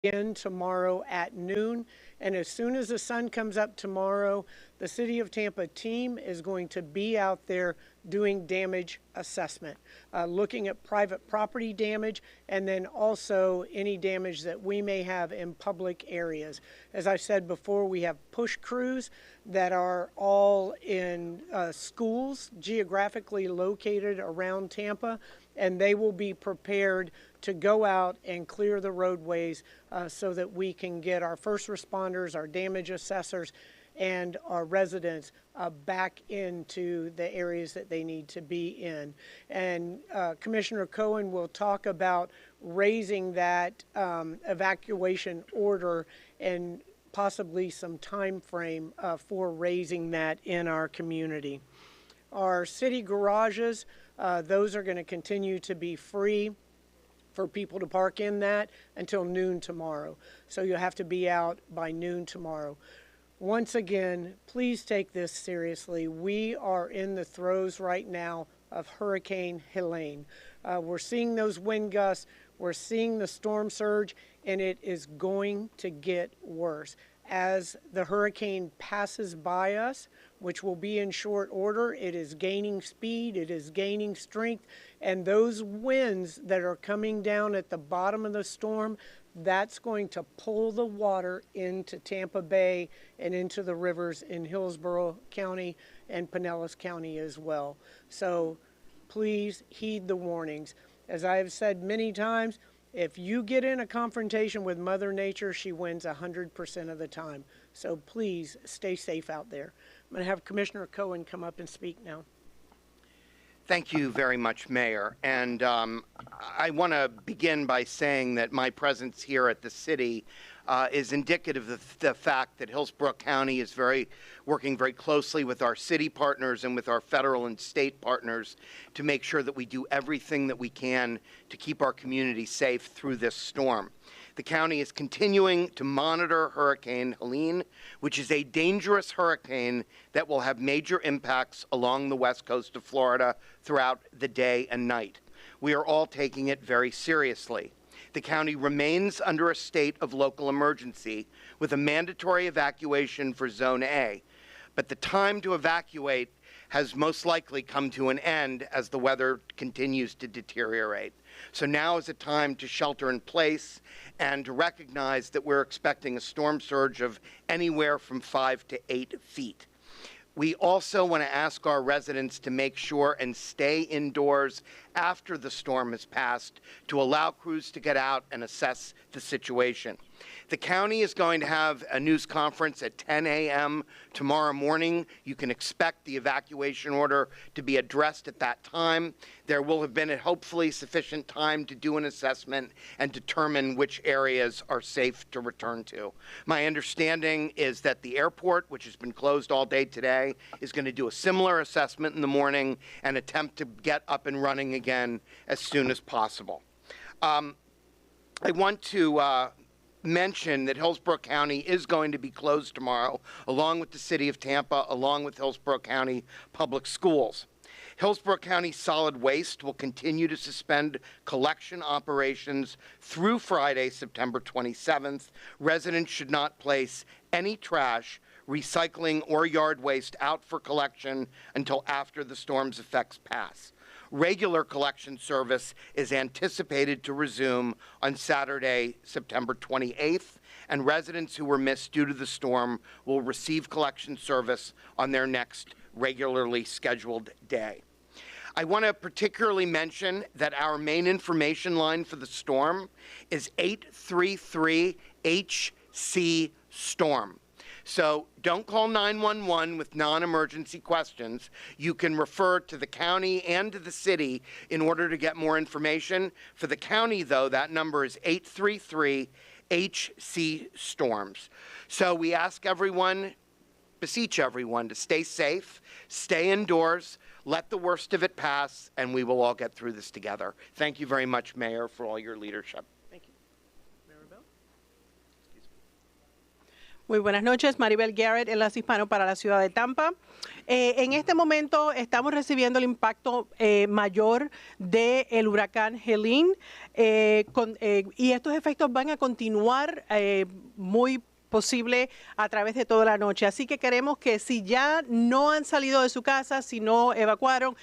again tomorrow at noon. And as soon as the sun comes up tomorrow, the City of Tampa team is going to be out there doing damage assessment, looking at private property damage and then also any damage that we may have in public areas. As I said before, we have push crews that are all in schools geographically located around Tampa, and they will be prepared to go out and clear the roadways so that we can get our first responders, our damage assessors, and our residents back into the areas that they need to be in. And Commissioner Cohen will talk about raising that evacuation order and possibly some time frame for raising that in our community. Our city garages, those are going to continue to be free for people to park in that until noon tomorrow. So you'll have to be out by noon tomorrow. Once again, please take this seriously. We are in the throes right now of Hurricane Helene. We're seeing those wind gusts, we're seeing the storm surge, and it is going to get worse. As the hurricane passes by us, which will be in short order, it is gaining speed, it is gaining strength, and those winds that are coming down at the bottom of the storm, that's going to pull the water into Tampa Bay and into the rivers in Hillsborough County and Pinellas County as well. So please heed the warnings. As I have said many times, if you get in a confrontation with Mother Nature, she wins 100% of the time. So please stay safe out there. I'm going to have Commissioner Cohen come up and speak now. Thank you very much, Mayor. And I want to begin by saying that my presence here at the city is indicative of the fact that Hillsborough County is working very closely with our city partners and with our federal and state partners to make sure that we do everything that we can to keep our community safe through this storm. The county is continuing to monitor Hurricane Helene, which is a dangerous hurricane that will have major impacts along the west coast of Florida throughout the day and night. We are all taking it very seriously. The county remains under a state of local emergency with a mandatory evacuation for Zone A, but the time to evacuate has most likely come to an end as the weather continues to deteriorate. So now is a time to shelter in place and to recognize that we're expecting a storm surge of anywhere from 5 to 8 feet. We also want to ask our residents to make sure and stay indoors after the storm has passed to allow crews to get out and assess the situation. The county is going to have a news conference at 10 a.m. tomorrow morning. You can expect the evacuation order to be addressed at that time. There will have been hopefully sufficient time to do an assessment and determine which areas are safe to return to. My understanding is that the airport, which has been closed all day today, is going to do a similar assessment in the morning and attempt to get up and running again as soon as possible. I want to mention that Hillsborough County is going to be closed tomorrow, along with the City of Tampa, along with Hillsborough County Public Schools. Hillsborough County Solid Waste will continue to suspend collection operations through Friday, September 27th. Residents should not place any trash, recycling, or yard waste out for collection until after the storm's effects pass. Regular collection service is anticipated to resume on Saturday, September 28th, and residents who were missed due to the storm will receive collection service on their next regularly scheduled day. I want to particularly mention that our main information line for the storm is 833-HC-STORM. So don't call 911 with non-emergency questions. You can refer to the county and to the city in order to get more information. For the county, though, that number is 833-HC-STORMS. So we ask everyone, beseech everyone to stay safe, stay indoors, let the worst of it pass, and we will all get through this together. Thank you very much, Mayor, for all your leadership. Thank you. Maribel? Muy buenas noches, Maribel Garrett, Enlace Hispano para la ciudad de Tampa. En este momento estamos recibiendo el impacto mayor del huracán Helene y estos efectos van a continuar muy posible a través de toda la noche. Así que queremos que si ya no han salido de su casa, si no evacuaron,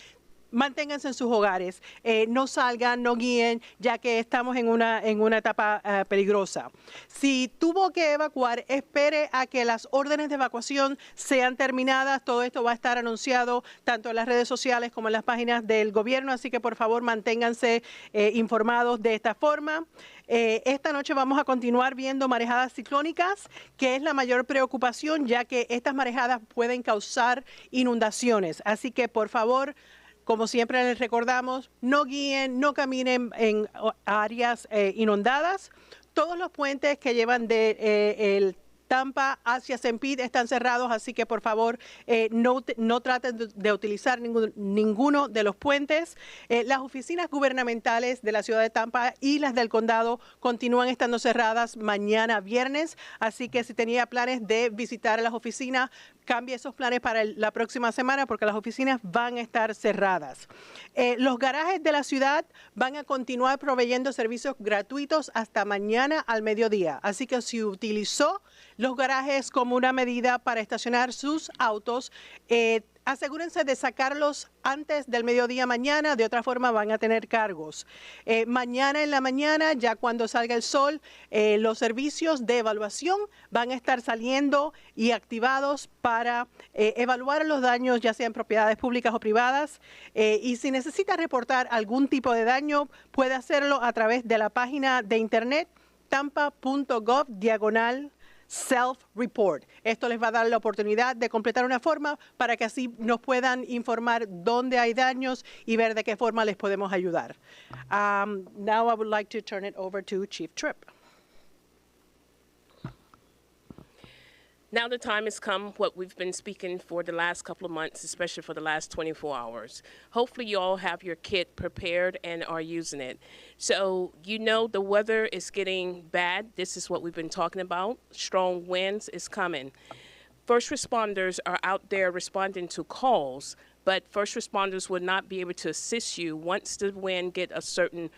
manténganse en sus hogares, no salgan, no guíen, ya que estamos en una etapa peligrosa. Si tuvo que evacuar, espere a que las órdenes de evacuación sean terminadas. Todo esto va a estar anunciado tanto en las redes sociales como en las páginas del gobierno, así que por favor manténganse informados de esta forma. Esta noche vamos a continuar viendo marejadas ciclónicas, que es la mayor preocupación, ya que estas marejadas pueden causar inundaciones. Así que por favor, como siempre les recordamos, no guíen, no caminen en áreas inundadas. Todos los puentes que llevan de Tampa hacia St. Pete están cerrados, así que por favor no traten de utilizar ninguno de los puentes. Las oficinas gubernamentales de la ciudad de Tampa y las del condado continúan estando cerradas mañana viernes, así que si tenía planes de visitar las oficinas, cambie esos planes para la próxima semana porque las oficinas van a estar cerradas. Los garajes de la ciudad van a continuar proveyendo servicios gratuitos hasta mañana al mediodía, así que si utilizó los garajes como una medida para estacionar sus autos, asegúrense de sacarlos antes del mediodía mañana, de otra forma van a tener cargos. Mañana en la mañana, ya cuando salga el sol, los servicios de evaluación van a estar saliendo y activados para evaluar los daños, ya sean propiedades públicas o privadas. Y si necesita reportar algún tipo de daño, puede hacerlo a través de la página de internet tampa.gov/self-report. Esto les va a dar la oportunidad de completar una forma para que así nos puedan informar dónde hay daños y ver de qué forma les podemos ayudar. Now I would like to turn it over to Chief Tripp. Now the time has come, what we've been speaking for the last couple of months, especially for the last 24 hours. Hopefully you all have your kit prepared and are using it. So you know the weather is getting bad. This is what we've been talking about. Strong winds is coming. First responders are out there responding to calls, but first responders will not be able to assist you once the wind get a certain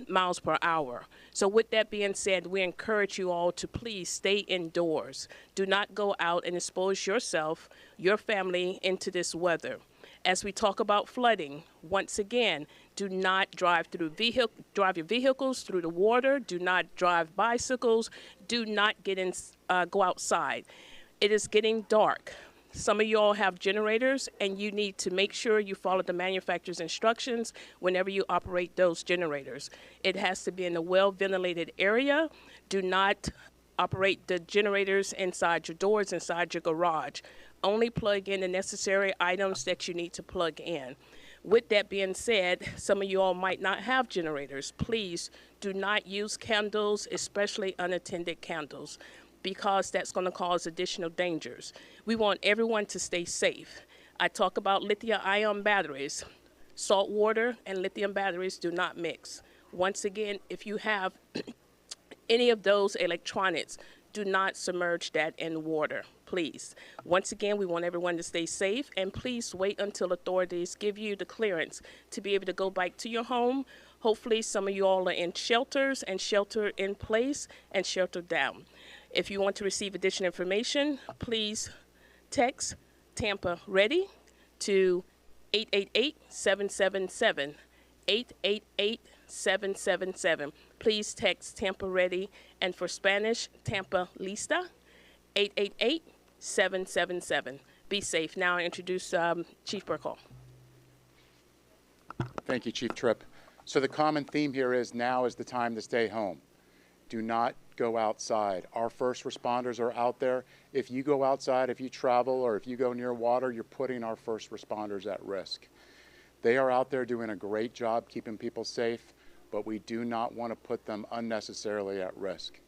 miles per hour. So with that being said, we encourage you all to please stay indoors. Do not go out and expose yourself, your family into this weather. As we talk about flooding, once again, do not drive your vehicles through the water. Do not drive bicycles. Do not go outside. It is getting dark. Some of you all have generators, and you need to make sure you follow the manufacturer's instructions whenever you operate those generators. It has to be in a well-ventilated area. Do not operate the generators inside your doors, inside your garage. Only plug in the necessary items that you need to plug in. With that being said, some of you all might not have generators. Please do not use candles, especially unattended candles, because that's going to cause additional dangers. We want everyone to stay safe. I talk about lithium-ion batteries. Salt water and lithium batteries do not mix. Once again, if you have any of those electronics, do not submerge that in water, please. Once again, we want everyone to stay safe, and please wait until authorities give you the clearance to be able to go back to your home. Hopefully, some of you all are in shelters and shelter in place and shelter down. If you want to receive additional information, please text Tampa Ready to 888-777, 888-777. Please text Tampa Ready, and for Spanish, Tampa Lista, 888-777. Be safe. Now I introduce Chief Burkle. Thank you, Chief Tripp. So the common theme here is now is the time to stay home. Do not go outside. Our first responders are out there. If you go outside, if you travel, or if you go near water, you're putting our first responders at risk. They are out there doing a great job keeping people safe, but we do not want to put them unnecessarily at risk.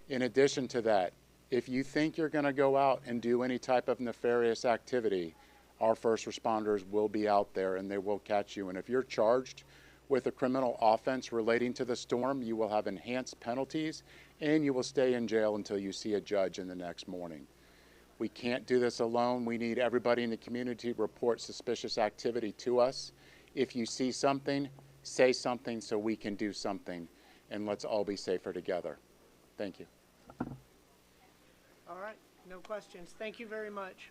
In addition to that, if you think you're going to go out and do any type of nefarious activity, our first responders will be out there and they will catch you. And if you're charged with a criminal offense relating to the storm. You will have enhanced penalties, and you will stay in jail until you see a judge in the next morning. We can't do this alone. We need everybody in the community to report suspicious activity to us. If you see something, say something so we can do something, and let's all be safer together. Thank you. All right, no questions. Thank you very much.